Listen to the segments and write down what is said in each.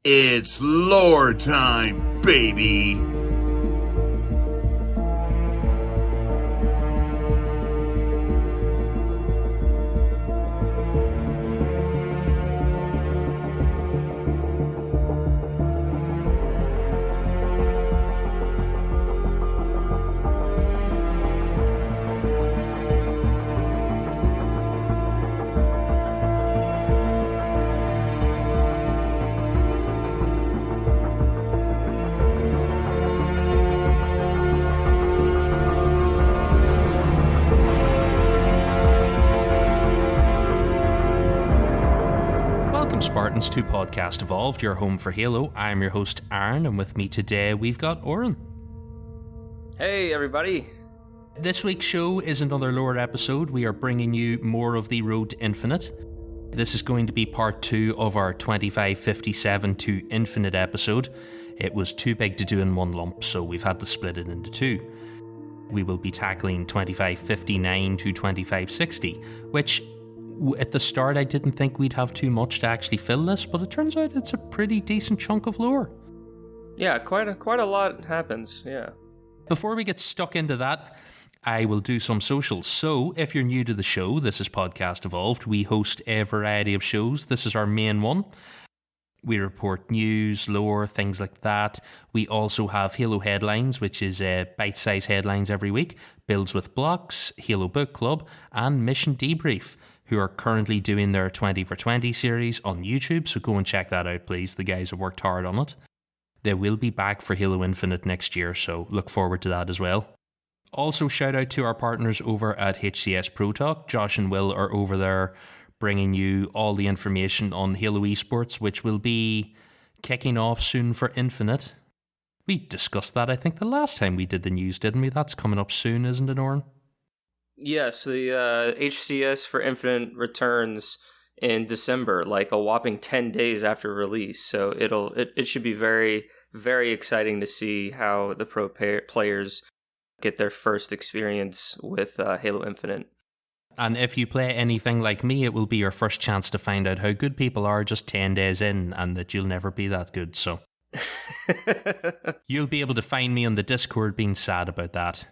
It's lore time, baby! Spartans to Podcast Evolved, your home for Halo. I'm your host Aaron, and with me today we've got Oran. Hey everybody. This week's show is another lore episode. We are bringing you more of the Road to Infinite. This is going to be part 2 of our 2557 to Infinite episode. It was too big to do in one lump, so we've had to split it into two. We will be tackling 2559 to 2560, which at the start I didn't think we'd have too much to actually fill this, but it turns out it's a pretty decent chunk of lore. Yeah, quite a lot happens, yeah. Before we get stuck into that, I will do some socials. So, if you're new to the show, this is Podcast Evolved. We host a variety of shows. This is our main one. We report news, lore, things like that. We also have Halo Headlines, which is bite-sized headlines every week, Builds with Blocks, Halo Book Club, and Mission Debrief, who are currently doing their 20 for 20 series on YouTube, so go and check that out, please. The guys have worked hard on it. They will be back for Halo Infinite next year, so look forward to that as well. Also, shout out to our partners over at HCS Pro Talk. Josh and Will are over there bringing you all the information on Halo esports, which will be kicking off soon for Infinite. We discussed that, I think, the last time we did the news, didn't we? That's coming up soon, isn't it, Oren? Yes, the HCS for Infinite returns in December, like a whopping 10 days after release. So it should be very, very exciting to see how the pro players get their first experience with Halo Infinite. And if you play anything like me, it will be your first chance to find out how good people are just 10 days in, and that you'll never be that good, so. You'll be able to find me on the Discord being sad about that.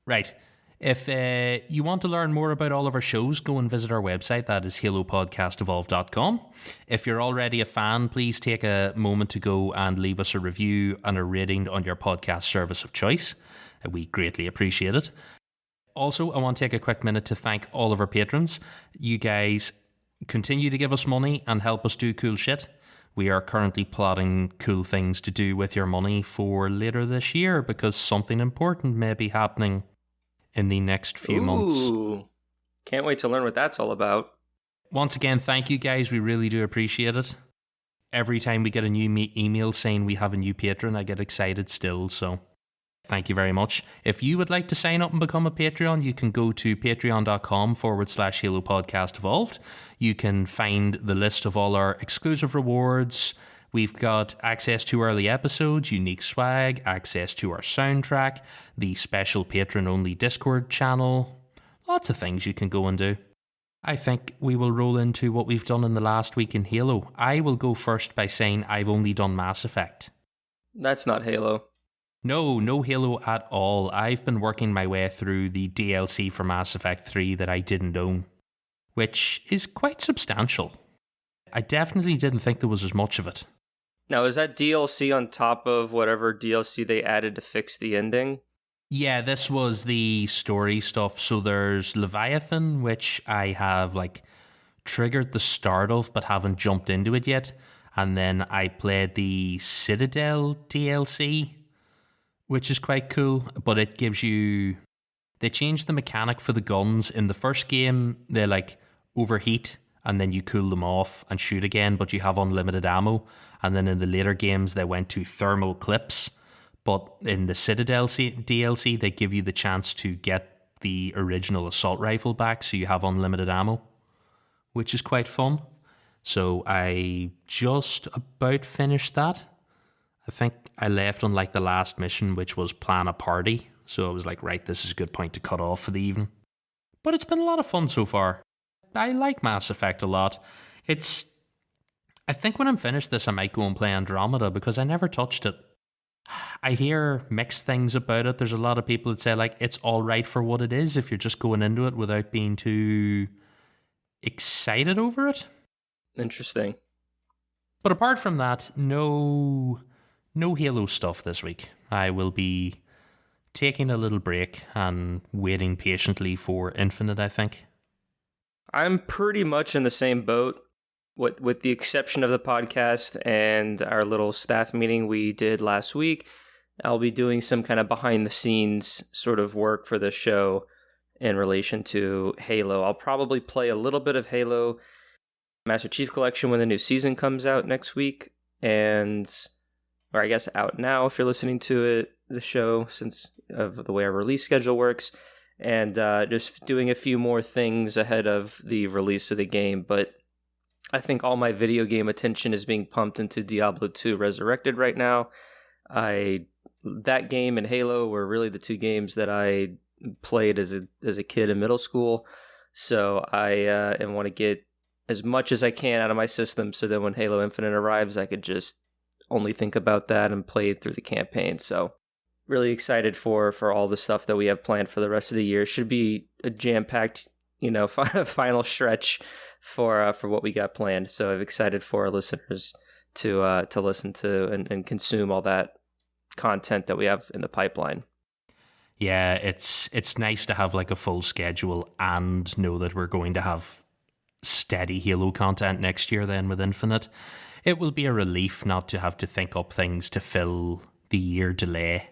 Right. If you want to learn more about all of our shows, go and visit our website. That is halopodcastevolve.com. If you're already a fan, please take a moment to go and leave us a review and a rating on your podcast service of choice. We greatly appreciate it. Also, I want to take a quick minute to thank all of our patrons. You guys continue to give us money and help us do cool shit. We are currently plotting cool things to do with your money for later this year because something important may be happening in the next few months. Can't wait to learn what that's all about. Once again, thank you guys. We really do appreciate it. Every time we get a new email saying we have a new patron, I get excited still, so thank you very much. If you would like to sign up and become a Patreon, you can go to patreon.com/Halo Podcast Evolved. You can find the list of all our exclusive rewards. We've got access to early episodes, unique swag, access to our soundtrack, the special patron-only Discord channel. Lots of things you can go and do. I think we will roll into what we've done in the last week in Halo. I will go first by saying I've only done Mass Effect. That's not Halo. No Halo at all. I've been working my way through the DLC for Mass Effect 3 that I didn't own, which is quite substantial. I definitely didn't think there was as much of it. Now, is that DLC on top of whatever DLC they added to fix the ending? Yeah, this was the story stuff. So there's Leviathan, which I have triggered the start of but haven't jumped into it yet. And then I played the Citadel DLC, which is quite cool, but it gives you... They changed the mechanic for the guns. In the first game, they overheat and then you cool them off and shoot again, but you have unlimited ammo. And then in the later games, they went to thermal clips. But in the Citadel DLC, they give you the chance to get the original assault rifle back, so you have unlimited ammo, which is quite fun. So I just about finished that. I think I left on the last mission, which was plan a party. So I was like, right, this is a good point to cut off for the evening. But it's been a lot of fun so far. I like Mass Effect a lot. It's I think when I'm finished this, I might go and play Andromeda because I never touched it. I hear mixed things about it. There's a lot of people that say like it's all right for what it is if you're just going into it without being too excited over it. Interesting. But apart from that, no Halo stuff this week. I will be taking a little break and waiting patiently for Infinite, I think. I'm pretty much in the same boat. With the exception of the podcast and our little staff meeting we did last week, I'll be doing some kind of behind the scenes sort of work for the show in relation to Halo. I'll probably play a little bit of Halo Master Chief Collection when the new season comes out next week, or I guess out now if you're listening to it, the show, since of the way our release schedule works, and just doing a few more things ahead of the release of the game. But I think all my video game attention is being pumped into Diablo 2 Resurrected right now. That game and Halo were really the two games that I played as a kid in middle school. So I want to get as much as I can out of my system so that when Halo Infinite arrives, I could just only think about that and play through the campaign. So really excited for all the stuff that we have planned for the rest of the year. Should be a jam-packed, final stretch for what we got planned. So I'm excited for our listeners to listen to and consume all that content that we have in the pipeline. Yeah, it's nice to have like a full schedule and know that we're going to have steady Halo content next year then with Infinite. It will be a relief not to have to think up things to fill the year delay.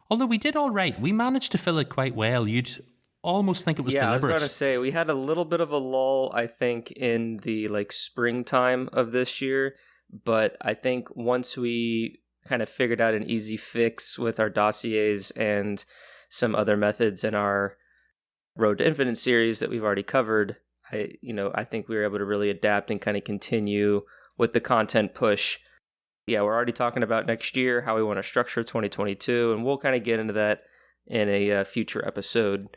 Although we did all right. We managed to fill it quite well. You'd almost think it was deliberate. I was going to say, we had a little bit of a lull, I think, in the springtime of this year. But I think once we kind of figured out an easy fix with our dossiers and some other methods in our Road to Infinite series that we've already covered, I think we were able to really adapt and kind of continue with the content push. Yeah, we're already talking about next year, how we want to structure 2022, and we'll kind of get into that in a future episode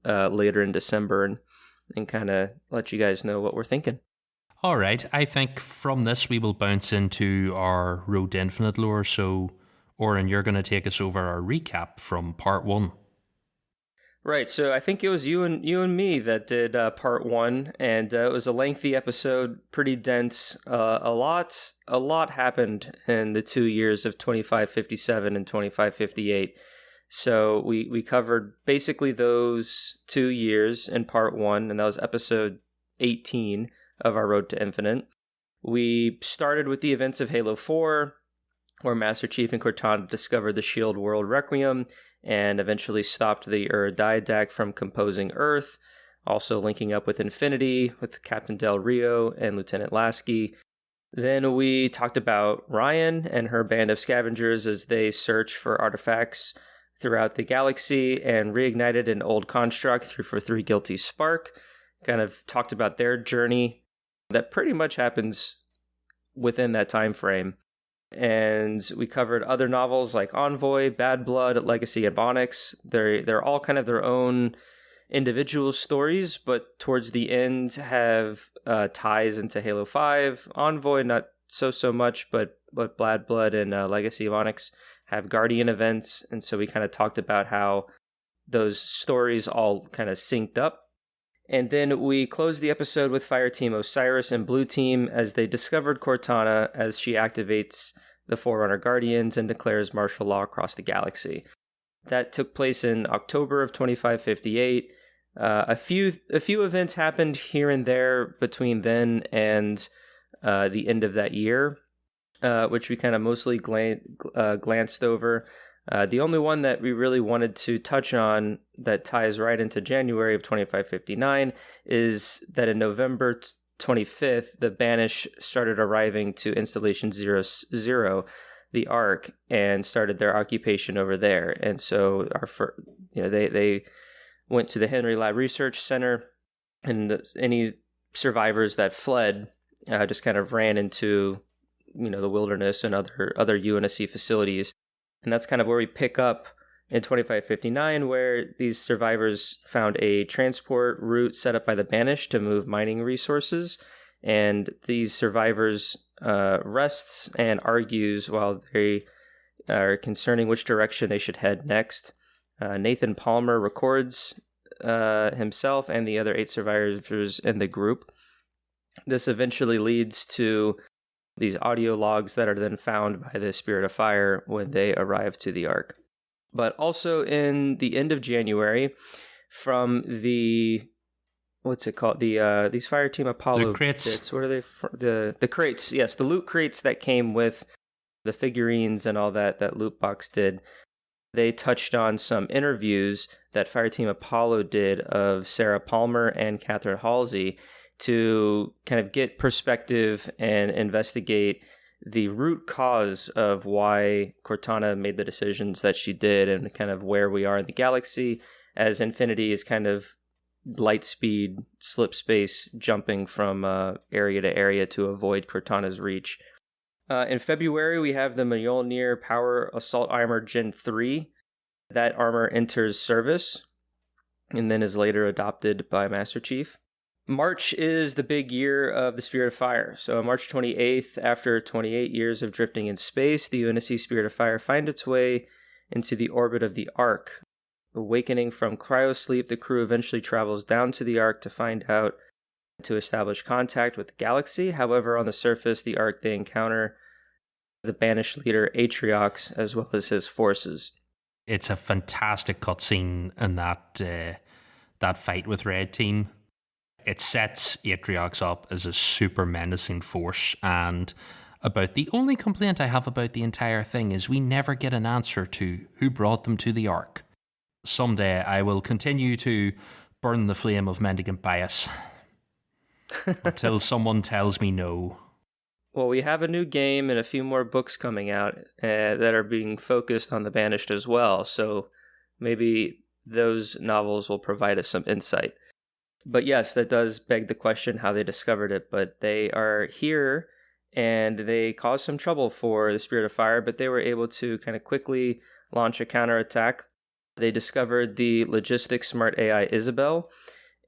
later in December and kind of let you guys know what we're thinking. All right, I think from this we will bounce into our Road to Infinite lore. So, Oran, you're going to take us over our recap from part 1. Right, so I think it was you and me that did part 1, and it was a lengthy episode, pretty dense. A lot happened in the 2 years of 2557 and 2558. So we covered basically those 2 years in part 1, and that was episode 18 of our Road to Infinite. We started with the events of Halo 4, where Master Chief and Cortana discovered the SHIELD world Requiem, and eventually stopped the Didact from composing Earth, also linking up with Infinity, with Captain Del Rio and Lieutenant Lasky. Then we talked about Ryan and her band of scavengers as they search for artifacts throughout the galaxy and reignited an old construct for 3 Guilty Spark. Kind of talked about their journey that pretty much happens within that time frame. And we covered other novels like Envoy, Bad Blood, Legacy, and Onyx. They're all kind of their own individual stories, but towards the end have ties into Halo 5. Envoy, not so much, but Bad Blood and Legacy of Onyx have Guardian events. And so we kind of talked about how those stories all kind of synced up. And then we closed the episode with Fireteam Osiris and Blue Team as they discovered Cortana as she activates the Forerunner Guardians and declares martial law across the galaxy. That took place in October of 2558. A few events happened here and there between then and the end of that year, which we kind of mostly glanced over. The only one that we really wanted to touch on that ties right into January of 2559 is that in November 25th, the Banished started arriving to Installation 00, the Ark, and started their occupation over there. And so they went to the Henry Lab Research Center, and any survivors that fled just kind of ran into the wilderness and other UNSC facilities. And that's kind of where we pick up in 2559, where these survivors found a transport route set up by the Banished to move mining resources. And these survivors rests and argues while they are concerning which direction they should head next. Nathan Palmer records himself and the other 8 survivors in the group. This eventually leads to these audio logs that are then found by the Spirit of Fire when they arrive to the Ark. But also in the end of January, from the what's it called? These Fire Team Apollo loot crates. bits. What are they? The crates. Yes, the loot crates that came with the figurines and all that loot box did. They touched on some interviews that Fire Team Apollo did of Sarah Palmer and Catherine Halsey to kind of get perspective and investigate the root cause of why Cortana made the decisions that she did and kind of where we are in the galaxy as Infinity is kind of light speed, slip space, jumping from area to area to avoid Cortana's reach. In February, we have the Mjolnir Power Assault Armor Gen 3. That armor enters service and then is later adopted by Master Chief. March is the big year of the Spirit of Fire. So on March 28th, after 28 years of drifting in space, the UNSC Spirit of Fire finds its way into the orbit of the Ark. Awakening from cryosleep, the crew eventually travels down to the Ark to establish contact with the galaxy. However, on the surface, the Ark, they encounter the banished leader Atriox as well as his forces. It's a fantastic cutscene in that fight with Red Team. It sets Atriox up as a super menacing force, and about the only complaint I have about the entire thing is we never get an answer to who brought them to the Ark. Someday I will continue to burn the flame of mendicant bias until someone tells me no. Well, we have a new game and a few more books coming out that are being focused on the Banished as well, so maybe those novels will provide us some insight. But yes, that does beg the question how they discovered it, but they are here and they caused some trouble for the Spirit of Fire, but they were able to kind of quickly launch a counterattack. They discovered the logistics smart AI Isabel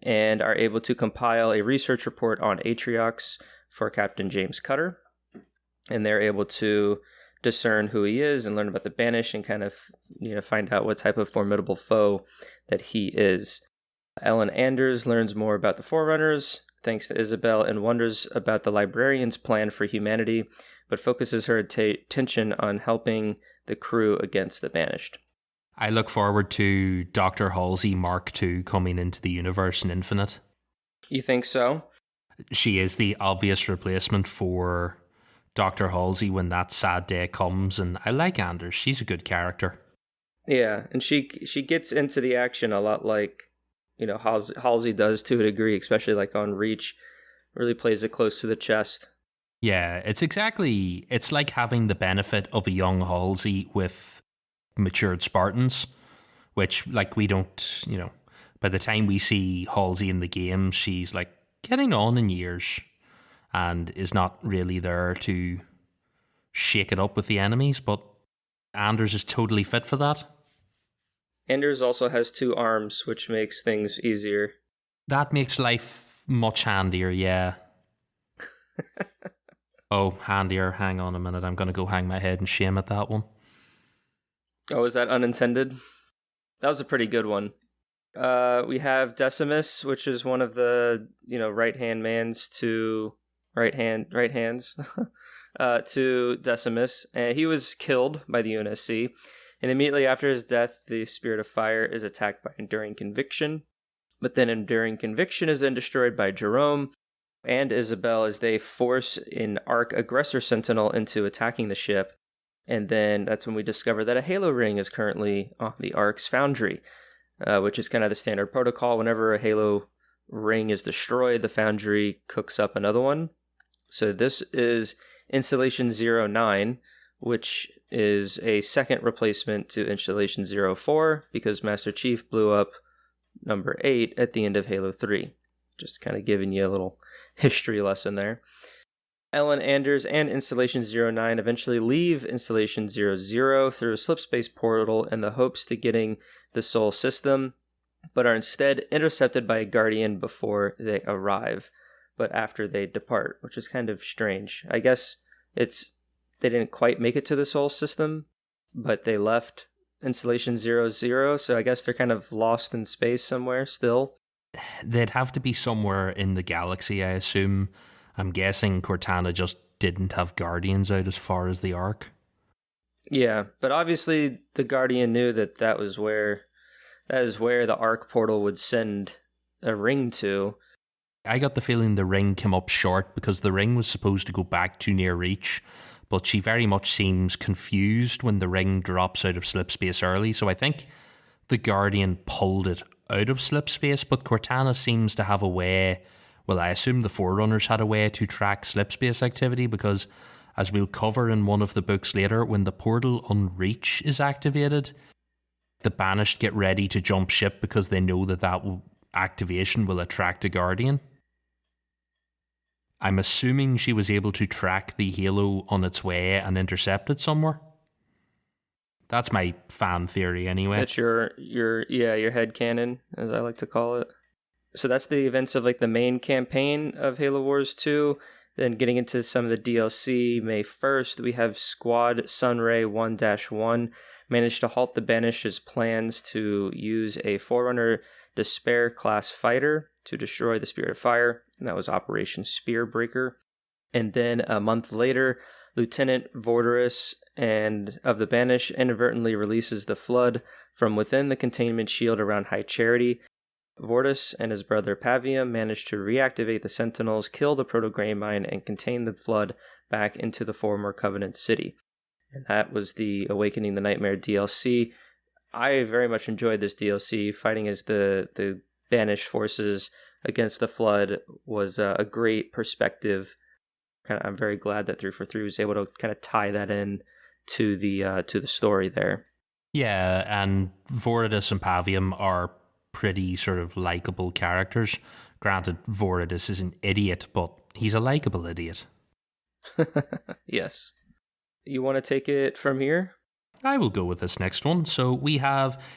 and are able to compile a research report on Atriox for Captain James Cutter. And they're able to discern who he is and learn about the Banished and kind of find out what type of formidable foe that he is. Ellen Anders learns more about the Forerunners, thanks to Isabel, and wonders about the Librarian's plan for humanity, but focuses her attention on helping the crew against the Banished. I look forward to Dr. Halsey Mark II coming into the universe in Infinite. You think so? She is the obvious replacement for Dr. Halsey when that sad day comes, and I like Anders. She's a good character. Yeah, and she gets into the action a lot like Halsey does to a degree, especially like on Reach. Really plays it close to the chest. Yeah, it's like having the benefit of a young Halsey with matured Spartans, which like we don't, by the time we see Halsey in the game, she's like getting on in years and is not really there to shake it up with the enemies, but Anders is totally fit for that. Anders also has 2 arms, which makes things easier. That makes life much handier, yeah. Oh, handier. Hang on a minute. I'm going to go hang my head in shame at that one. Oh, is that unintended? That was a pretty good one. We have Decimus, which is one of the, right hands to Decimus. And he was killed by the UNSC. And immediately after his death, the Spirit of Fire is attacked by Enduring Conviction. But then Enduring Conviction is then destroyed by Jerome and Isabel as they force an Ark Aggressor Sentinel into attacking the ship. And then that's when we discover that a Halo ring is currently on the Ark's Foundry, which is kind of the standard protocol. Whenever a Halo ring is destroyed, the Foundry cooks up another one. So this is Installation 09, which is a second replacement to Installation 04 because Master Chief blew up number 8 at the end of Halo 3. Just kind of giving you a little history lesson there. Ellen Anders and Installation 09 eventually leave Installation 00 through a slipspace portal in the hopes to getting the Sol system, but are instead intercepted by a Guardian before they arrive, but after they depart, which is kind of strange. I guess They didn't quite make it to the Sol system, but they left Installation 00, so I guess they're kind of lost in space somewhere still. They'd have to be somewhere in the galaxy, I assume. I'm guessing Cortana just didn't have Guardians out as far as the Ark. Yeah, but obviously the Guardian knew that is where the Ark portal would send a ring to. I got the feeling the ring came up short because the ring was supposed to go back to near Reach, but she very much seems confused when the ring drops out of slip space early, so I think the Guardian pulled it out of slip space, but Cortana seems to have a way, well, I assume the Forerunners had a way to track slip space activity because, as we'll cover in one of the books later, when the portal on Reach is activated, the Banished get ready to jump ship because they know that activation will attract a Guardian. I'm assuming she was able to track the Halo on its way and intercept it somewhere. That's my fan theory anyway. That's your headcanon, as I like to call it. So that's the events of like the main campaign of Halo Wars 2. Then getting into some of the DLC, May 1st, we have Squad Sunray 1-1 managed to halt the Banished's plans to use a Forerunner Despair class fighter to destroy the Spirit of Fire, and that was Operation Spearbreaker. And then a month later, Lieutenant Vorderus and of the Banished inadvertently releases the Flood from within the containment shield around High Charity. Vortis and his brother Pavium manage to reactivate the Sentinels, kill the Proto-Grain Mine, and contain the Flood back into the former Covenant city. And that was the Awakening the Nightmare DLC. I very much enjoyed this DLC. Fighting as the Banished forces against the Flood was a great perspective. I'm very glad that 343 was able to kind of tie that in to the story there. Yeah, and Voridus and Pavium are pretty sort of likable characters. Granted, Voridus is an idiot, but he's a likable idiot. Yes. You want to take it from here? I will go with this next one. So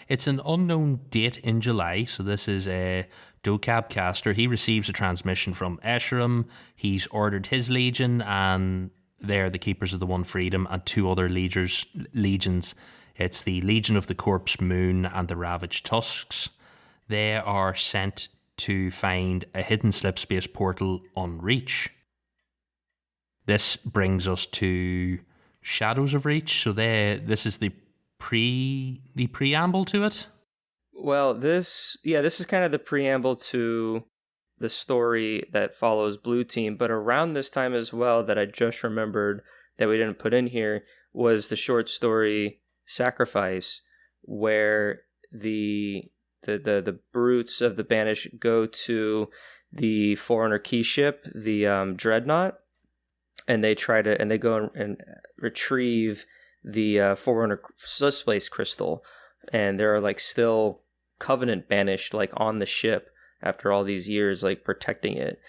it's an unknown date in July. So this is a Dokab caster. He receives a transmission from Escharum. He's ordered his legion, and they're the Keepers of the One Freedom, and two other legions. It's the Legion of the Corpse Moon and the Ravaged Tusks. They are sent to find a hidden slip space portal on Reach. This brings us to Shadows of Reach. So this is the preamble to it. Well, this is kind of the preamble to the story that follows Blue Team, but around this time as well that I just remembered that we didn't put in here was the short story Sacrifice, where the brutes of the Banished go to the Forerunner key ship, the Dreadnought, and they go and retrieve the Forerunner slip space crystal, and there are like still Covenant Banished like on the ship after all these years, like protecting it,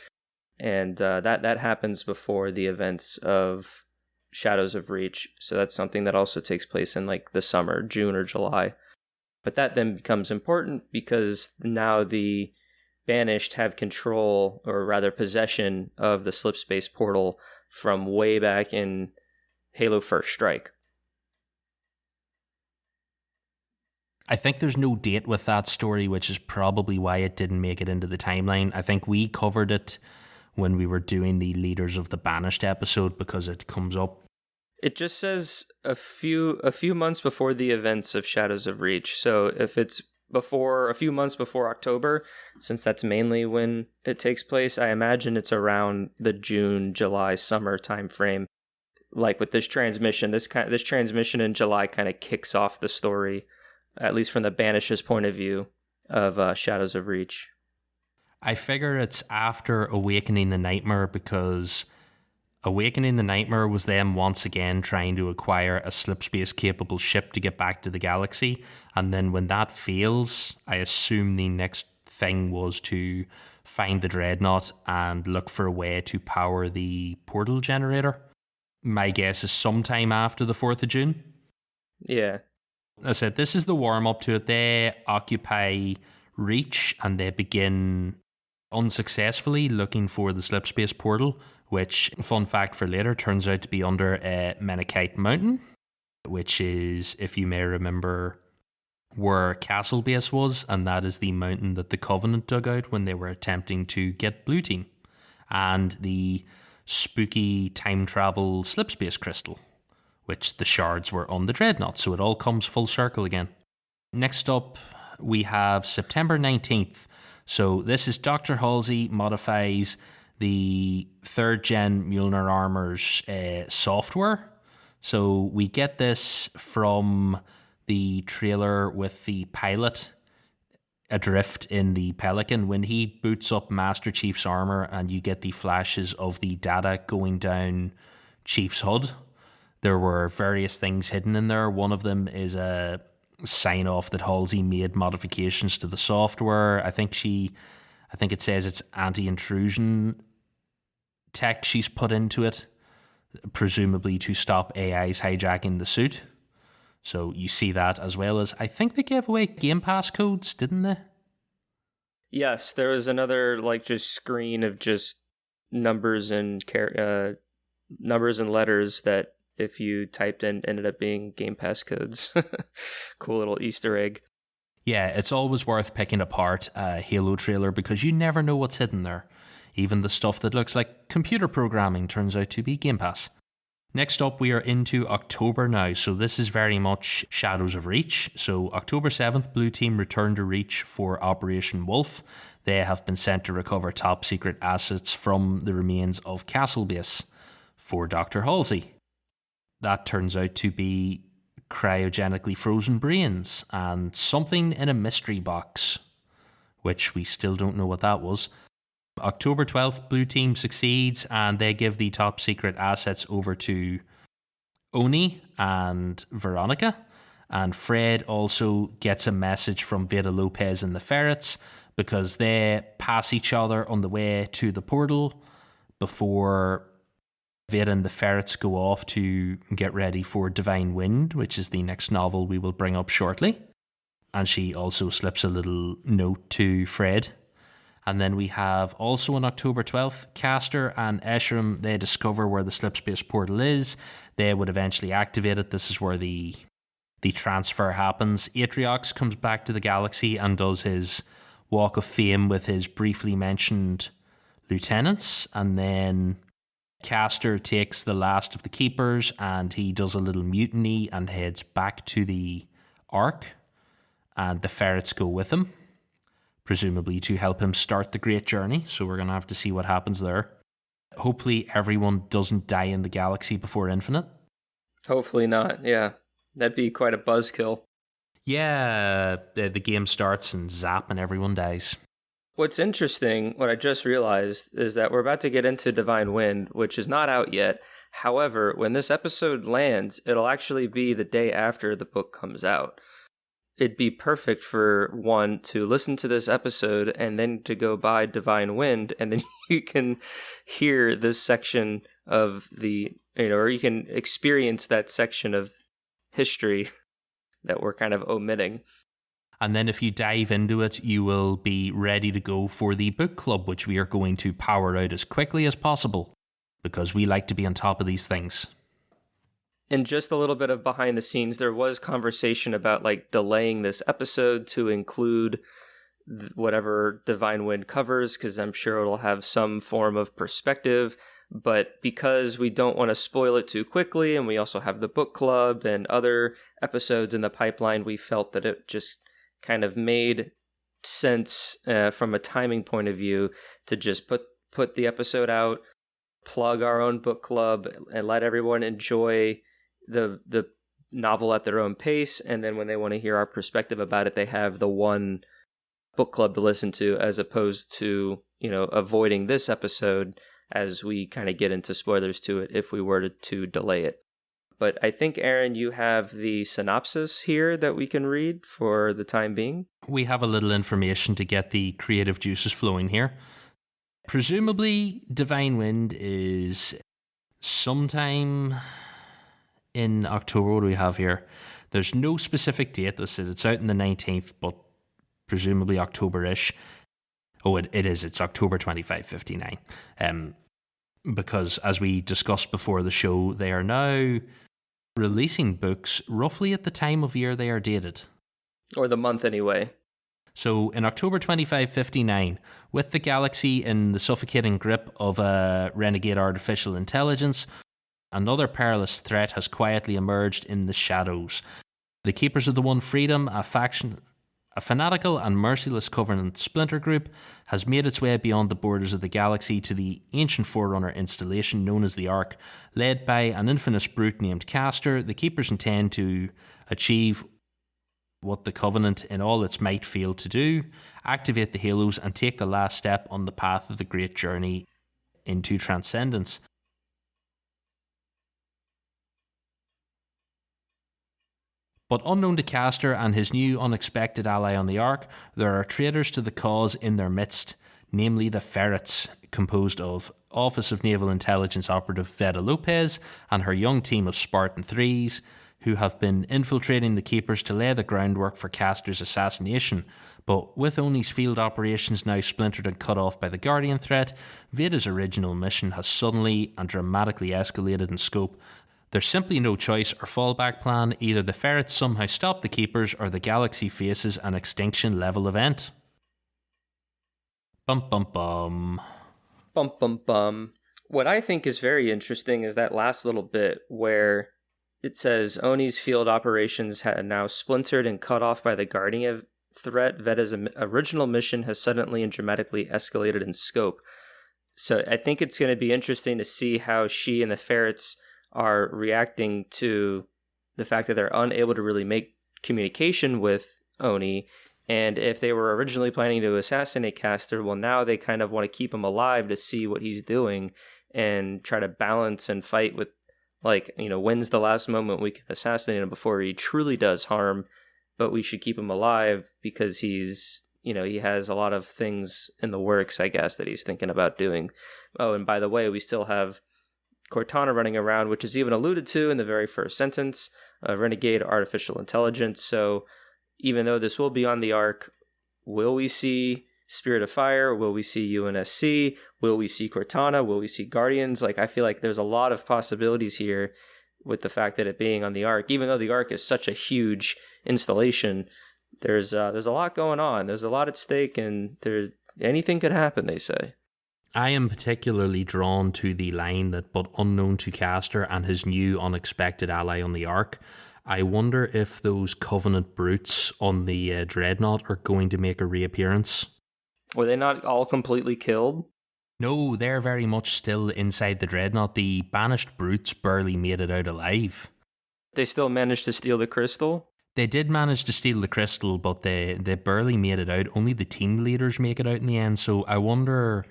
and that happens before the events of Shadows of Reach. So that's something that also takes place in like the summer, June or July. But that then becomes important because now the Banished have control, or rather possession, of the slip space portal from way back in Halo First Strike. I think there's no date with that story, which is probably why it didn't make it into the timeline. I think we covered it when we were doing the Leaders of the Banished episode because it comes up. It just says a few months before the events of Shadows of Reach. So if it's a few months before October, since that's mainly when it takes place, I imagine it's around the June, July, summer time frame. Like with this transmission, this transmission in July kind of kicks off the story, at least from the Banished's point of view of Shadows of Reach. I figure it's after Awakening the Nightmare, because Awakening the Nightmare was them once again trying to acquire a slip space capable ship to get back to the galaxy, and then when that fails, I assume the next thing was to find the Dreadnought and look for a way to power the portal generator. My guess is sometime after the 4th of June. Yeah. I said, this is the warm-up to it. They occupy Reach and they begin unsuccessfully looking for the slip space portal, which, fun fact for later, turns out to be under Menachite Mountain, which is, if you may remember, where Castle Base was, and that is the mountain that the Covenant dug out when they were attempting to get Blue Team, and the spooky time travel slipspace crystal, which the shards were on the Dreadnought, so it all comes full circle again. Next up, we have September 19th. So this is Dr. Halsey modifies the 3rd gen Mjolnir Armor's software. So we get this from the trailer with the pilot adrift in the Pelican. When he boots up Master Chief's armor and you get the flashes of the data going down Chief's HUD, there were various things hidden in there. One of them is a sign off that Halsey made modifications to the software. I think it says it's anti-intrusion tech she's put into it, presumably to stop AIs hijacking the suit. So you see that, as well as I think they gave away Game Pass codes, didn't they? Yes, there was another just screen of just numbers and letters that, if you typed in, ended up being Game Pass codes. Cool little Easter egg. Yeah, it's always worth picking apart a Halo trailer because you never know what's hidden there. Even the stuff that looks like computer programming turns out to be Game Pass. Next up, we are into October now, so this is very much Shadows of Reach. So October 7th, Blue Team return to Reach for Operation Wolf. They have been sent to recover top secret assets from the remains of Castle Base for Dr. Halsey. That turns out to be cryogenically frozen brains and something in a mystery box, which we still don't know what that was. October 12th, Blue Team succeeds and they give the top secret assets over to Oni and Veronica. And Fred also gets a message from Veda Lopez and the Ferrets because they pass each other on the way to the portal before Veda and the Ferrets go off to get ready for Divine Wind, which is the next novel we will bring up shortly. And she also slips a little note to Fred. And then we have also on October 12th, Castor and Esherim, they discover where the slipspace portal is. They would eventually activate it. This is where the transfer happens. Atriox comes back to the galaxy and does his walk of fame with his briefly mentioned lieutenants. And then Castor takes the last of the Keepers and he does a little mutiny and heads back to the Ark. And the Ferrets go with him, presumably to help him start the Great Journey. So we're going to have to see what happens there. Hopefully everyone doesn't die in the galaxy before Infinite. Hopefully not, yeah. That'd be quite a buzzkill. Yeah, the game starts and zap and everyone dies. What's interesting, what I just realized, is that we're about to get into Divine Wind, which is not out yet. However, when this episode lands, it'll actually be the day after the book comes out. It'd be perfect for one to listen to this episode and then to go buy Divine Wind, and then you can hear this section of or you can experience that section of history that we're kind of omitting. And then if you dive into it, you will be ready to go for the book club, which we are going to power out as quickly as possible because we like to be on top of these things. And just a little bit of behind the scenes, there was conversation about delaying this episode to include whatever Divine Wind covers, because I'm sure it'll have some form of perspective. But because we don't want to spoil it too quickly, and we also have the book club and other episodes in the pipeline, we felt that it just kind of made sense from a timing point of view to just put the episode out, plug our own book club, and let everyone enjoy the novel at their own pace, and then when they want to hear our perspective about it, they have the one book club to listen to, as opposed to avoiding this episode as we kind of get into spoilers to it if we were to delay it. But I think, Aaron, you have the synopsis here that we can read for the time being. We have a little information to get the creative juices flowing here. Presumably, Divine Wind is sometime in October. What do we have here? There's no specific date. This is, it's out on the 19th, but presumably October-ish. Oh, it is. It's October 2559. because, as we discussed before the show, they are now releasing books roughly at the time of year they are dated. Or the month, anyway. So, in October 2559, with the galaxy in the suffocating grip of a renegade artificial intelligence, another perilous threat has quietly emerged in the shadows. The Keepers of the One Freedom, a fanatical and merciless Covenant splinter group, has made its way beyond the borders of the galaxy to the ancient Forerunner installation known as the Ark. Led by an infamous brute named Castor, the Keepers intend to achieve what the Covenant in all its might failed to do: activate the Halos and take the last step on the path of the great journey into transcendence. But unknown to Castor and his new unexpected ally on the Ark, there are traitors to the cause in their midst, namely the Ferrets, composed of Office of Naval Intelligence operative Veda Lopez and her young team of Spartan Threes, who have been infiltrating the Keepers to lay the groundwork for Castor's assassination. But with Oni's field operations now splintered and cut off by the Guardian threat, Veda's original mission has suddenly and dramatically escalated in scope. There's simply no choice or fallback plan. Either the Ferrets somehow stop the Keepers or the galaxy faces an extinction-level event. Bum bum bum. Bum bum bum. What I think is very interesting is that last little bit where it says Oni's field operations had now splintered and cut off by the Guardian threat. Veda's original mission has suddenly and dramatically escalated in scope. So I think it's going to be interesting to see how she and the Ferrets are reacting to the fact that they're unable to really make communication with Oni. And if they were originally planning to assassinate Castor, well, now they kind of want to keep him alive to see what he's doing and try to balance and fight with, like, you know, when's the last moment we can assassinate him before he truly does harm, but we should keep him alive because he's, you know, he has a lot of things in the works, I guess, that he's thinking about doing. Oh, and by the way, we still have Cortana running around, which is even alluded to in the very first sentence, renegade artificial intelligence. So even though this will be on the Ark, will we see Spirit of Fire? Will we see UNSC? Will we see Cortana? Will we see Guardians? Like, I feel like there's a lot of possibilities here with the fact that it being on the Ark. Even though the Ark is such a huge installation, there's a lot going on. There's a lot at stake, and anything could happen, they say. I am particularly drawn to the line that, but unknown to Castor and his new unexpected ally on the Ark. I wonder if those Covenant brutes on the Dreadnought are going to make a reappearance. Were they not all completely killed? No, they're very much still inside the Dreadnought. The banished brutes barely made it out alive. They still managed to steal the crystal? They did manage to steal the crystal, but they barely made it out. Only the team leaders make it out in the end. So I wonder,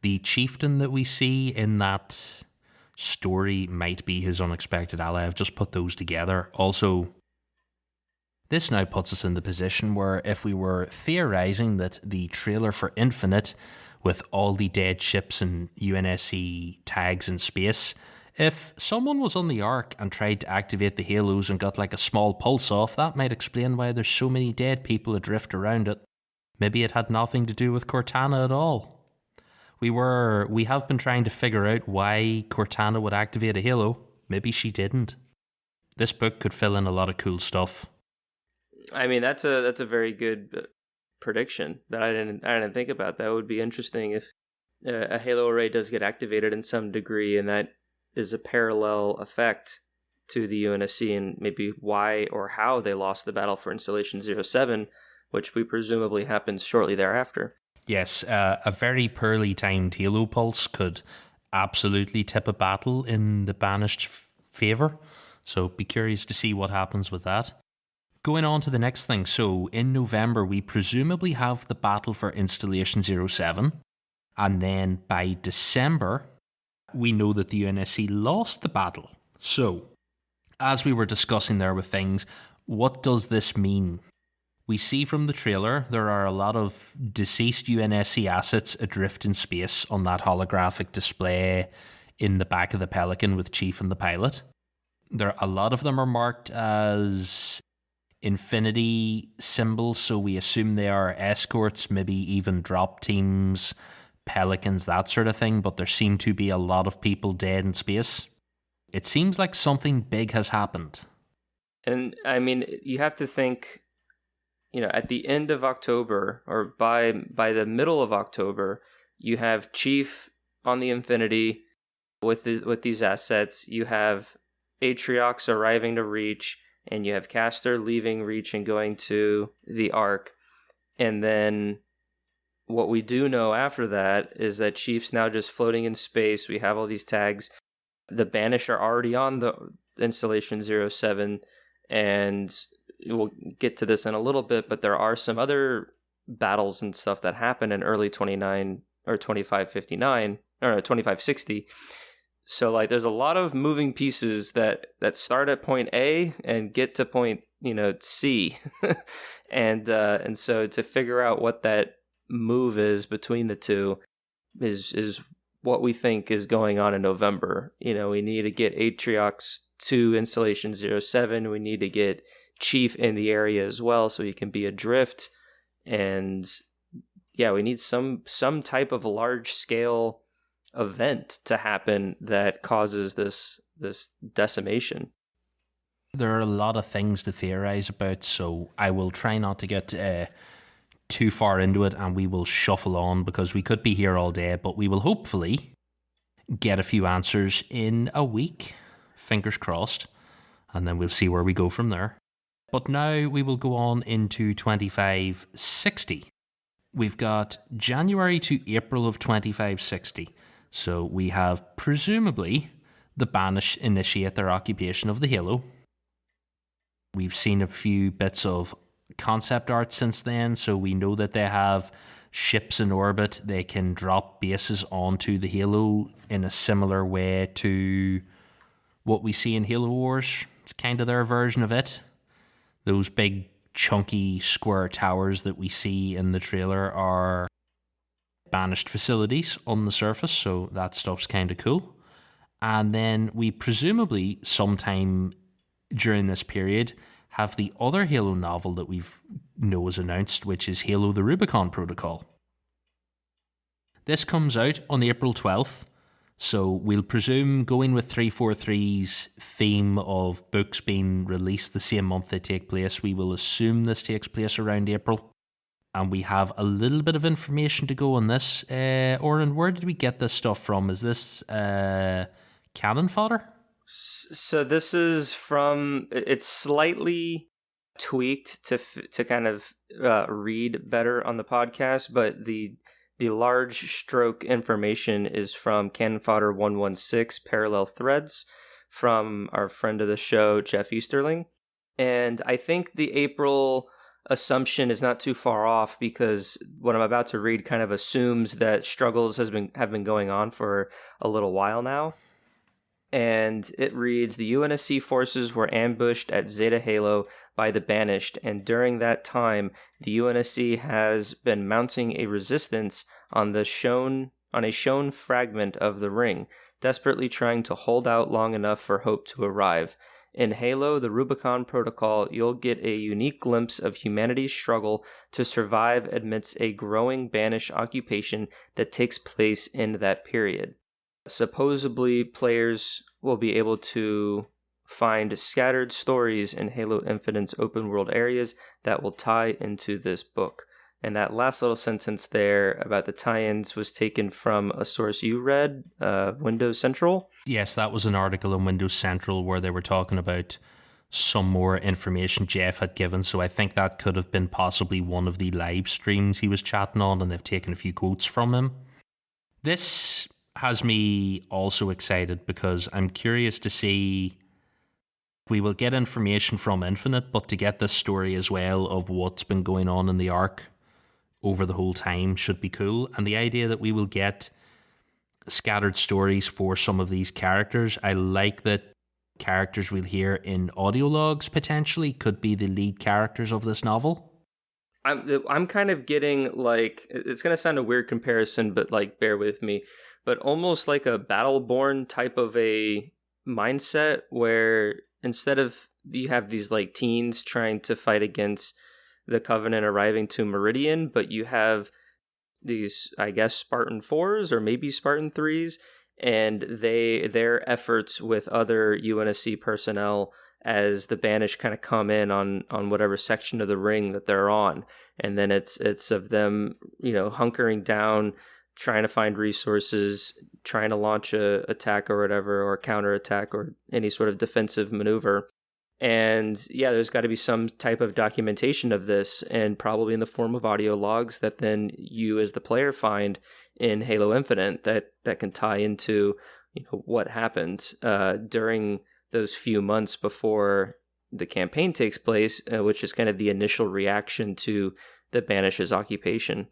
the chieftain that we see in that story might be his unexpected ally. I've just put those together. Also, this now puts us in the position where if we were theorizing that the trailer for Infinite, with all the dead ships and UNSC tags in space, if someone was on the Ark and tried to activate the Halos and got like a small pulse off, that might explain why there's so many dead people adrift around it. Maybe it had nothing to do with Cortana at all. We have been trying to figure out why Cortana would activate a Halo. Maybe she didn't. This book could fill in a lot of cool stuff. I mean, that's a very good prediction that I didn't think about. That would be interesting if a Halo array does get activated in some degree, and that is a parallel effect to the UNSC, and maybe why or how they lost the battle for Installation 07, which we presumably happens shortly thereafter. Yes, a very poorly timed Halo pulse could absolutely tip a battle in the banished favour. So be curious to see what happens with that. Going on to the next thing. So in November, we presumably have the battle for Installation 07. And then by December, we know that the UNSC lost the battle. So, as we were discussing there with things, what does this mean? We see from the trailer there are a lot of deceased UNSC assets adrift in space on that holographic display in the back of the Pelican with Chief and the pilot. A lot of them are marked as infinity symbols, so we assume they are escorts, maybe even drop teams, pelicans, that sort of thing, but there seem to be a lot of people dead in space. It seems like something big has happened. And I mean, you have to think, at the end of October, or by the middle of October, you have Chief on the Infinity with these assets. You have Atriox arriving to Reach, and you have Castor leaving Reach and going to the Ark. And then what we do know after that is that Chief's now just floating in space. We have all these tags. The Banish are already on the Installation 07, and we'll get to this in a little bit, but there are some other battles and stuff that happen in early 29 or 2559 or 2560. So like there's a lot of moving pieces that start at point A and get to point C. and so to figure out what that move is between the two is what we think is going on in November. We need to get Atriox to Installation 07. We need to get Chief in the area as well so he can be adrift. And yeah, we need some type of large scale event to happen that causes this decimation. There are a lot of things to theorize about, so I will try not to get too far into it, and we will shuffle on because we could be here all day, but we will hopefully get a few answers in a week. Fingers crossed. And then we'll see where we go from there. But now we will go on into 2560. We've got January to April of 2560. So we have presumably the Banish initiate their occupation of the Halo. We've seen a few bits of concept art since then, so we know that they have ships in orbit. They can drop bases onto the Halo in a similar way to what we see in Halo Wars. It's kind of their version of it. Those big, chunky, square towers that we see in the trailer are banished facilities on the surface, so that stuff's kind of cool. And then we presumably, sometime during this period, have the other Halo novel that we've know is announced, which is Halo the Rubicon Protocol. This comes out on April 12th, so we'll presume going with 343's theme of books being released the same month they take place, we will assume this takes place around April. And we have a little bit of information to go on this. Oran, where did we get this stuff from? Is this cannon fodder? So this is from, it's slightly tweaked to kind of read better on the podcast, but the large stroke information is from Cannon Fodder 116 Parallel Threads from our friend of the show, Jeff Easterling. And I think the April assumption is not too far off because what I'm about to read kind of assumes that struggles have been going on for a little while now. And it reads, the UNSC forces were ambushed at Zeta Halo by the Banished, and during that time, the UNSC has been mounting a resistance on a shown fragment of the ring, desperately trying to hold out long enough for hope to arrive. In Halo, the Rubicon Protocol, you'll get a unique glimpse of humanity's struggle to survive amidst a growing Banish occupation that takes place in that period. Supposedly, players will be able to find scattered stories in Halo Infinite's open world areas that will tie into this book. And that last little sentence there about the tie-ins was taken from a source you read, Windows Central. Yes, that was an article in Windows Central where they were talking about some more information Jeff had given, so I think that could have been possibly one of the live streams he was chatting on, and they've taken a few quotes from him. This has me also excited because I'm curious to see, we will get information from Infinite, but to get this story as well of what's been going on in the Ark over the whole time should be cool. And the idea that we will get scattered stories for some of these characters, I like that characters we'll hear in audio logs potentially could be the lead characters of this novel. I'm kind of getting like, it's going to sound a weird comparison, but like bear with me, but almost like a Battleborn type of a mindset where instead of you have these like teens trying to fight against the Covenant arriving to Meridian, but you have I guess Spartan 4s or maybe Spartan 3s, and their efforts with other UNSC personnel as the Banished kind of come in on whatever section of the ring that they're on, and then it's of them, hunkering down, trying to find resources, trying to launch a attack or whatever, or counterattack or any sort of defensive maneuver. And yeah, there's got to be some type of documentation of this, and probably in the form of audio logs that then you as the player find in Halo Infinite that can tie into what happened during those few months before the campaign takes place, which is kind of the initial reaction to the Banish's occupation.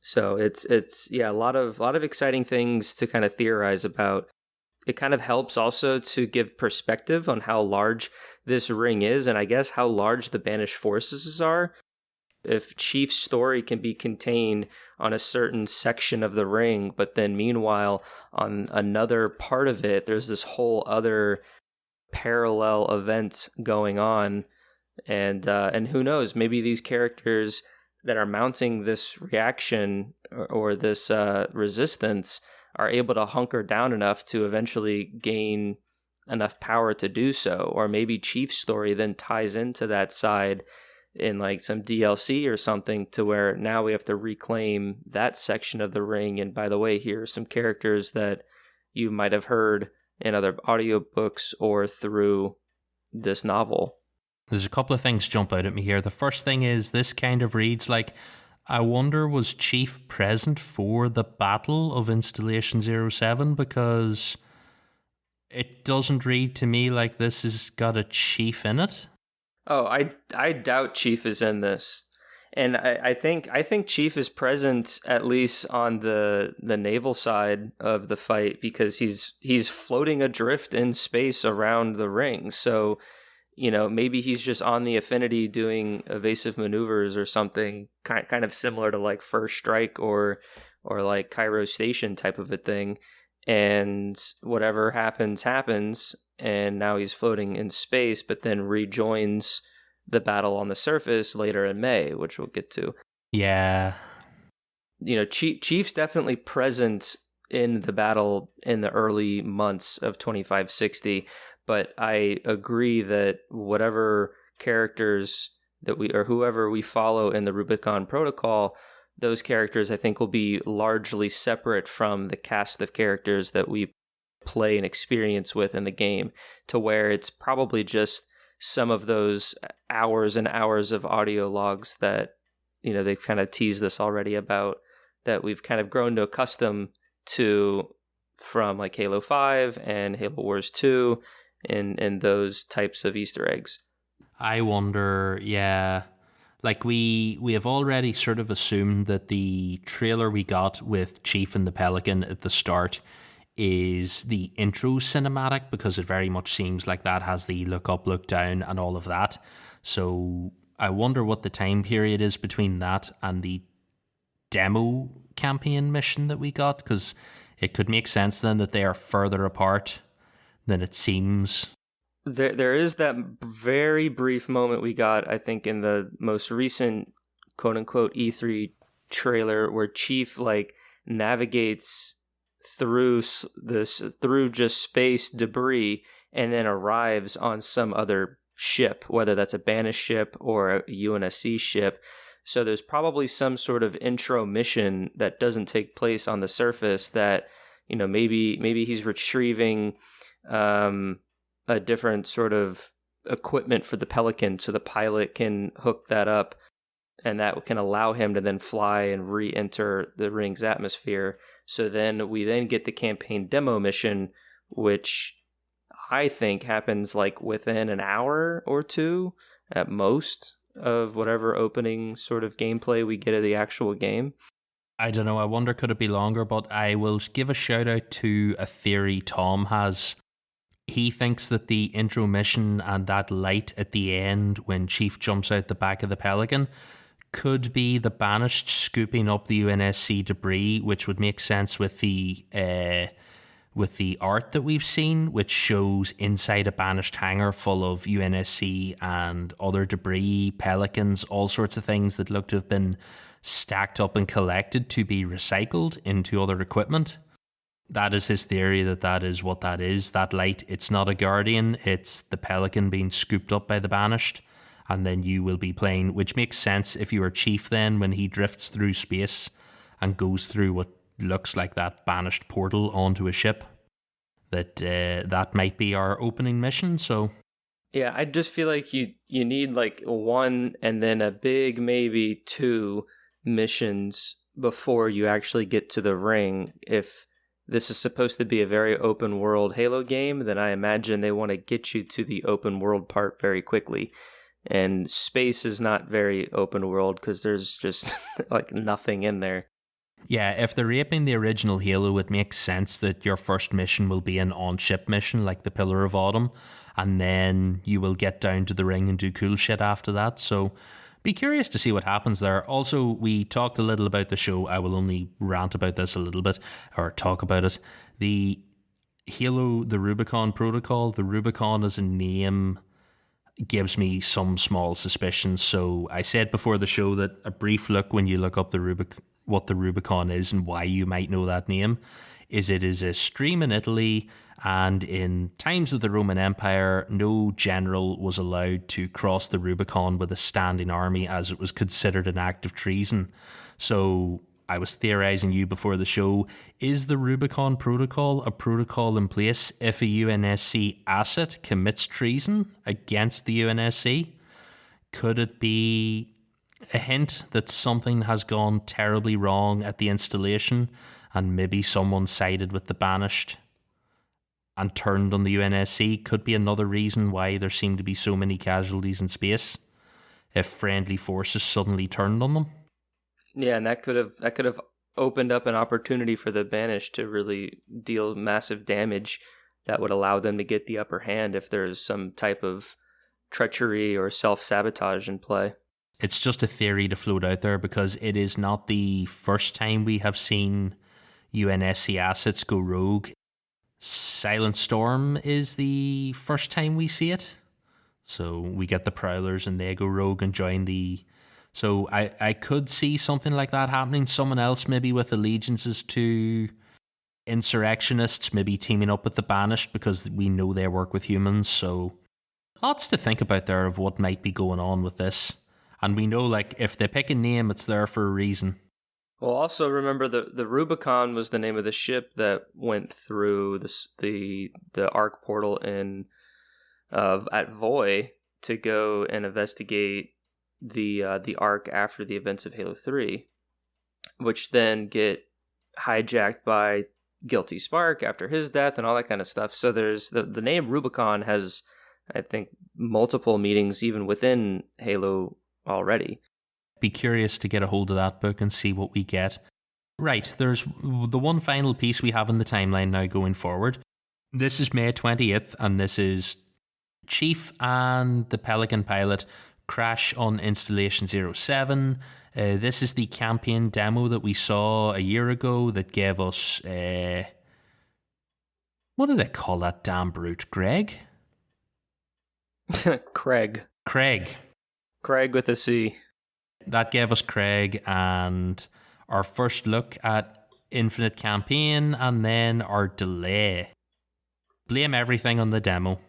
So it's a lot of exciting things to kind of theorize about. It kind of helps also to give perspective on how large this ring is, and I guess how large the Banished forces are. If Chief's story can be contained on a certain section of the ring, but then meanwhile on another part of it, there's this whole other parallel event going on, and who knows, maybe these characters that are mounting this reaction or this resistance are able to hunker down enough to eventually gain enough power to do so. Or maybe Chief's story then ties into that side in like some DLC or something, to where now we have to reclaim that section of the ring. And by the way, here are some characters that you might have heard in other audiobooks or through this novel. There's a couple of things jump out at me here. The first thing is, this kind of reads like, I wonder, was Chief present for the Battle of Installation 07? Because it doesn't read to me like this has got a Chief in it. Oh, I doubt Chief is in this. And I think Chief is present at least on the naval side of the fight, because he's floating adrift in space around the ring. So, maybe he's just on the Affinity doing evasive maneuvers or something, kind of similar to like First Strike or like Cairo Station type of a thing. And whatever happens, and now he's floating in space, but then rejoins the battle on the surface later in May, which we'll get to. Yeah. Chief's definitely present in the battle in the early months of 2560, but I agree that whatever characters that whoever we follow in the Rubicon Protocol, those characters I think will be largely separate from the cast of characters that we play and experience with in the game, to where it's probably just some of those hours and hours of audio logs that, they've kind of teased this already about, that we've kind of grown to accustom to from like Halo 5 and Halo Wars 2 and those types of Easter eggs. I wonder, yeah. Like we have already sort of assumed that the trailer we got with Chief and the Pelican at the start is the intro cinematic, because it very much seems like that has the look up, look down and all of that. So I wonder what the time period is between that and the demo campaign mission that we got, because it could make sense then that they are further apart than it seems. There is that very brief moment we got, I think, in the most recent quote unquote E3 trailer, where Chief like navigates through just space debris and then arrives on some other ship, whether that's a Banished ship or a UNSC ship. So there's probably some sort of intro mission that doesn't take place on the surface, that maybe he's retrieving a different sort of equipment for the Pelican, so the pilot can hook that up, and that can allow him to then fly and re-enter the ring's atmosphere. So then we get the campaign demo mission, which I think happens like within an hour or two at most of whatever opening sort of gameplay we get of the actual game. I don't know, I wonder could it be longer, but I will give a shout out to a theory Tom has. He thinks that the intro mission and that light at the end when Chief jumps out the back of the Pelican could be the Banished scooping up the UNSC debris, which would make sense with the art that we've seen, which shows inside a Banished hangar full of UNSC and other debris, Pelicans, all sorts of things that look to have been stacked up and collected to be recycled into other equipment. That is his theory, that is what that is. That light, it's not a guardian, it's the pelican being scooped up by the banished. And then you will be playing, which makes sense if you are Chief then, when he drifts through space and goes through what looks like that banished portal onto a ship. That might be our opening mission, so... Yeah, I just feel like you need like one and then a big maybe two missions before you actually get to the ring. If this is supposed to be a very open world Halo game, then I imagine they want to get you to the open world part very quickly. And space is not very open world because there's just like nothing in there. Yeah, if they're aping the original Halo, it makes sense that your first mission will be an on-ship mission like the Pillar of Autumn, and then you will get down to the ring and do cool shit after that. So be curious to see what happens there. Also, we talked a little about the show. I will only rant about this a little bit, or talk about it. The Halo, the Rubicon Protocol, the Rubicon as a name gives me some small suspicions. So I said before the show that a brief look when you look up what the Rubicon is and why you might know that name is it is a stream in Italy, and in times of the Roman Empire, no general was allowed to cross the Rubicon with a standing army as it was considered an act of treason. So I was theorizing you before the show, is the Rubicon Protocol a protocol in place if a UNSC asset commits treason against the UNSC? Could it be a hint that something has gone terribly wrong at the installation and maybe someone sided with the banished and turned on the UNSC? Could be another reason why there seem to be so many casualties in space if friendly forces suddenly turned on them. Yeah, and that could have opened up an opportunity for the banished to really deal massive damage that would allow them to get the upper hand if there's some type of treachery or self-sabotage in play. It's just a theory to float out there because it is not the first time we have seen UNSC assets go rogue. Silent Storm is the first time we see it. So we get the Prowlers and they go rogue and join the... So I could see something like that happening. Someone else maybe with allegiances to insurrectionists, maybe teaming up with the Banished because we know they work with humans. So lots to think about there of what might be going on with this. And we know, like, if they pick a name, it's there for a reason. Well, also remember the Rubicon was the name of the ship that went through the Arc portal at Voy to go and investigate the Arc after the events of Halo 3, which then get hijacked by Guilty Spark after his death and all that kind of stuff. So there's the name Rubicon has, I think, multiple meanings even within Halo already. Be curious to get a hold of that book and see what we get. Right, there's the one final piece we have in the timeline now going forward. This is May 20th, and this is Chief and the Pelican pilot crash on Installation 07. This is the campaign demo that we saw a year ago that gave us... what do they call that damn brute? Greg? Craig. Craig with a C. That gave us Craig and our first look at Infinite Campaign and then our delay. Blame everything on the demo.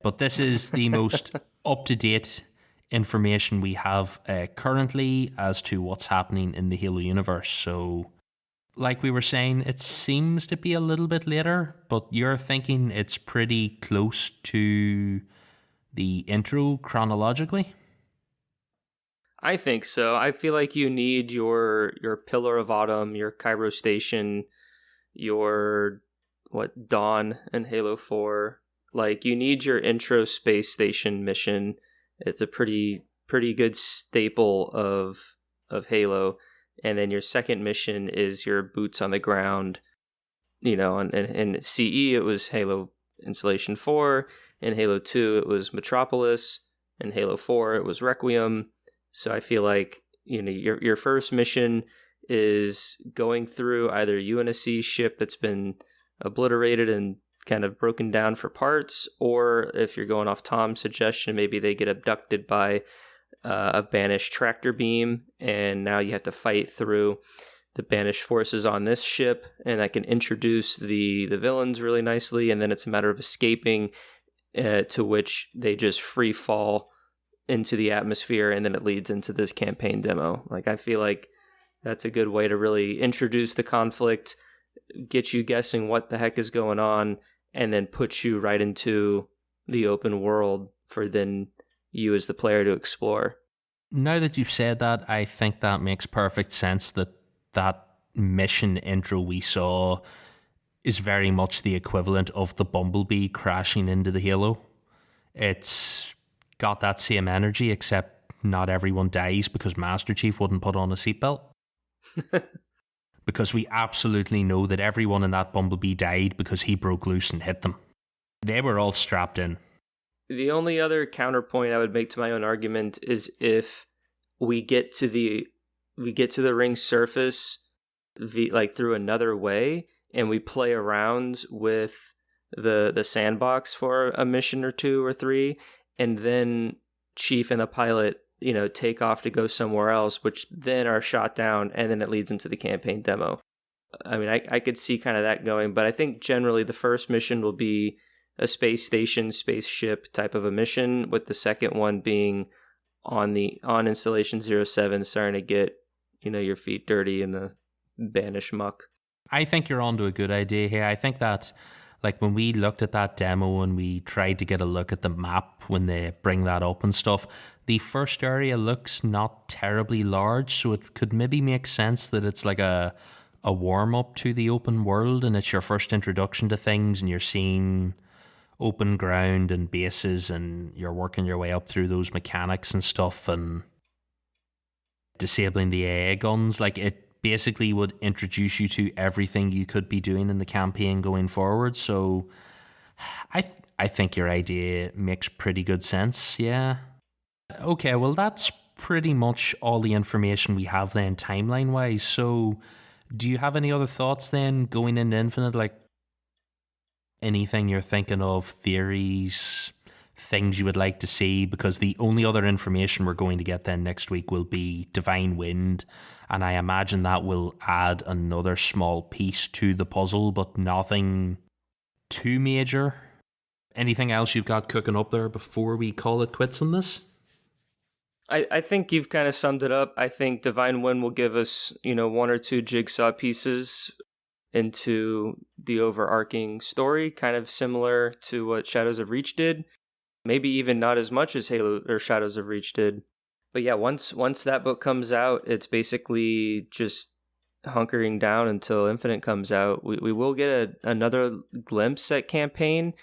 But this is the most up-to-date information we have currently as to what's happening in the Halo universe. So, like we were saying, it seems to be a little bit later, but you're thinking it's pretty close to the intro chronologically? I think so. I feel like you need your Pillar of Autumn, your Cairo Station, your Dawn in Halo 4. Like, you need your intro space station mission. It's a pretty good staple of Halo. And then your second mission is your boots on the ground. You know, in CE it was Halo Installation 4. In Halo 2 it was Metropolis. In Halo 4 it was Requiem. So I feel like, you know, your first mission is going through either UNSC ship that's been obliterated and kind of broken down for parts, or if you're going off Tom's suggestion, maybe they get abducted by a banished tractor beam, and now you have to fight through the banished forces on this ship, and that can introduce the villains really nicely, and then it's a matter of escaping, to which they just free fall into the atmosphere, and then it leads into this campaign demo. Like, I feel like that's a good way to really introduce the conflict, get you guessing what the heck is going on, and then put you right into the open world for then you as the player to explore. Now that you've said that, I think that makes perfect sense, that mission intro we saw is very much the equivalent of the Bumblebee crashing into the Halo. It's got that same energy, except not everyone dies because Master Chief wouldn't put on a seatbelt. Because we absolutely know that everyone in that Bumblebee died because he broke loose and hit them. They were all strapped in. The only other counterpoint I would make to my own argument is if we get to the ring's surface through another way, and we play around with the sandbox for a mission or 2 or 3, and then Chief and the pilot, take off to go somewhere else, which then are shot down, and then it leads into the campaign demo. I mean, I could see kind of that going, but I think generally the first mission will be a space station, spaceship type of a mission, with the second one being on installation 07, starting to get, your feet dirty in the banished muck. I think you're onto a good idea here. I think that, like, when we looked at that demo and we tried to get a look at the map when they bring that up and stuff, the first area looks not terribly large, so it could maybe make sense that it's like a warm-up to the open world, and it's your first introduction to things, and you're seeing open ground and bases, and you're working your way up through those mechanics and stuff, and disabling the AA guns. Like, it basically would introduce you to everything you could be doing in the campaign going forward. So I think your idea makes pretty good sense, yeah. Okay, well, that's pretty much all the information we have then timeline-wise. So do you have any other thoughts then going into Infinite? Like, anything you're thinking of, theories, things you would like to see? Because the only other information we're going to get then next week will be Divine Wind, and I imagine that will add another small piece to the puzzle, but nothing too major. Anything else you've got cooking up there before we call it quits on this? I think you've kind of summed it up. I think Divine Wind will give us, 1 or 2 jigsaw pieces into the overarching story, kind of similar to what Shadows of Reach did. Maybe even not as much as Halo or Shadows of Reach did. But yeah, once that book comes out, it's basically just hunkering down until Infinite comes out. We will get another glimpse at campaign.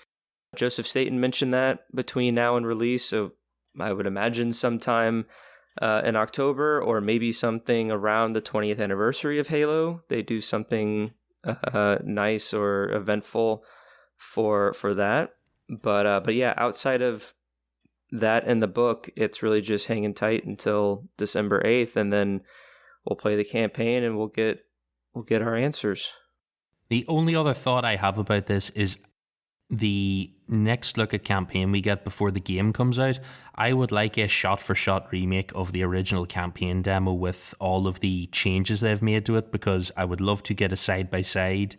Joseph Staten mentioned that between now and release, so I would imagine sometime in October, or maybe something around the 20th anniversary of Halo. They do something nice or eventful for that. But yeah, outside of that and the book, it's really just hanging tight until December 8th, and then we'll play the campaign and we'll get our answers. The only other thought I have about this is the next look at campaign we get before the game comes out. I would like a shot-for-shot remake of the original campaign demo with all of the changes they've made to it, because I would love to get a side-by-side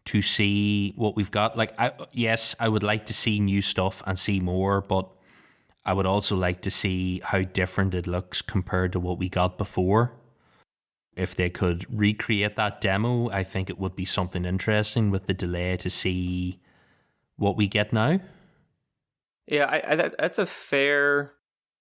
to see what we've got. Like, I would like to see new stuff and see more, but I would also like to see how different it looks compared to what we got before. If they could recreate that demo, I think it would be something interesting with the delay to see what we get now. Yeah, that's a fair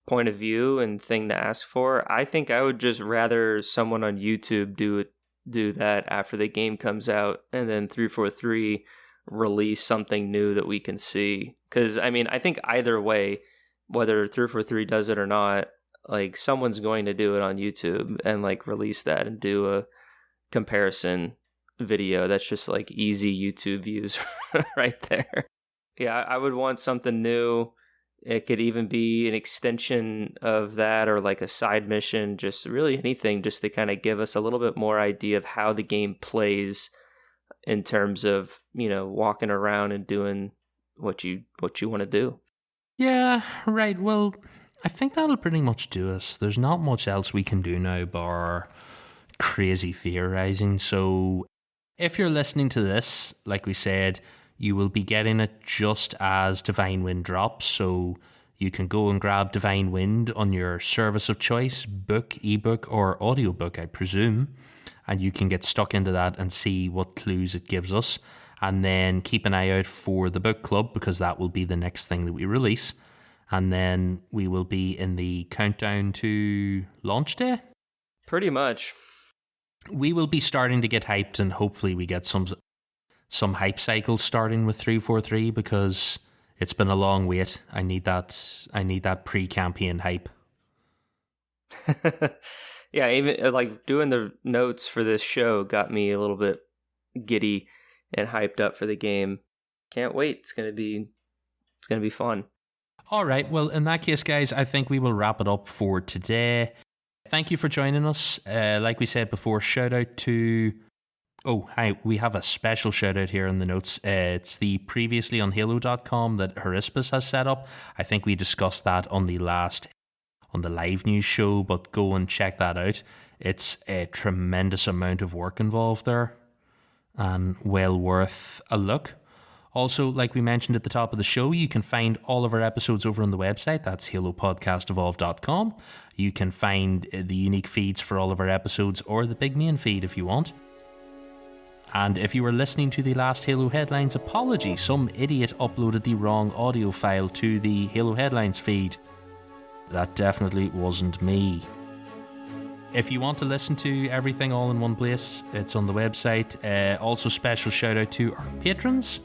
point of view and thing to ask for. I think I would just rather someone on YouTube do that after the game comes out, and then 343 release something new that we can see. Because, I mean, I think either way, whether 343 does it or not, like, someone's going to do it on YouTube and, like, release that and do a comparison video. That's just, like, easy YouTube views right there. Yeah, I would want something new. It could even be an extension of that, or like a side mission, just really anything, just to kind of give us a little bit more idea of how the game plays in terms of, walking around and doing what you want to do. Yeah, right. Well, I think that'll pretty much do us. There's not much else we can do now bar crazy theorizing. So if you're listening to this, like we said, you will be getting it just as Divine Wind drops. So you can go and grab Divine Wind on your service of choice, book, ebook, or audiobook, I presume. And you can get stuck into that and see what clues it gives us. And then keep an eye out for the book club, because that will be the next thing that we release. And then we will be in the countdown to launch day. Pretty much. We will be starting to get hyped, and hopefully we get some hype cycles starting with 343, because it's been a long wait. I need that pre-campaign hype. Yeah, even like doing the notes for this show got me a little bit giddy and hyped up for the game. Can't wait. It's gonna be fun. All right. Well, in that case, guys, I think we will wrap it up for today. Thank you for joining us. Like we said before, shout out to... Oh, hi. We have a special shout out here in the notes. It's the previously on Halo.com that Harispus has set up. I think we discussed that on the live news show, but go and check that out. It's a tremendous amount of work involved there and well worth a look. Also, like we mentioned at the top of the show, you can find all of our episodes over on the website. That's halopodcastevolve.com. You can find the unique feeds for all of our episodes, or the big main feed if you want. And if you were listening to the last Halo Headlines, apology, some idiot uploaded the wrong audio file to the Halo Headlines feed. That definitely wasn't me. If you want to listen to everything all in one place, it's on the website. Also, special shout out to our patrons.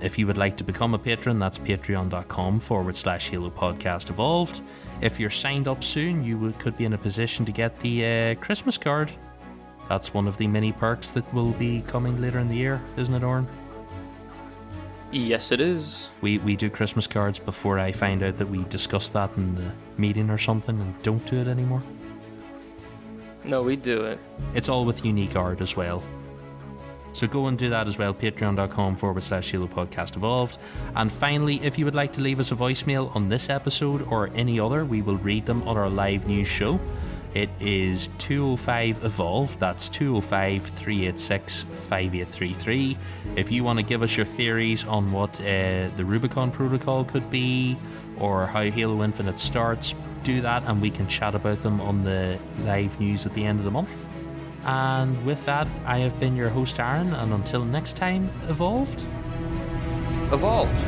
If you would like to become a patron, that's patreon.com/Halo Podcast Evolved. If you're signed up soon, you could be in a position to get the Christmas card. That's one of the many perks that will be coming later in the year, isn't it, Oran? Yes, it is. We do Christmas cards before I find out that we discussed that in the meeting or something and don't do it anymore. No, we do it. It's all with unique art as well. So go and do that as well, patreon.com/Halo Podcast Evolved. And finally, if you would like to leave us a voicemail on this episode or any other, we will read them on our live news show. It is 205-EVOLVE. That's 205-386-5833. If you want to give us your theories on what the Rubicon Protocol could be, or how Halo Infinite starts, do that and we can chat about them on the live news at the end of the month. And with that, I have been your host, Aaron, and until next time, Evolved. Evolved.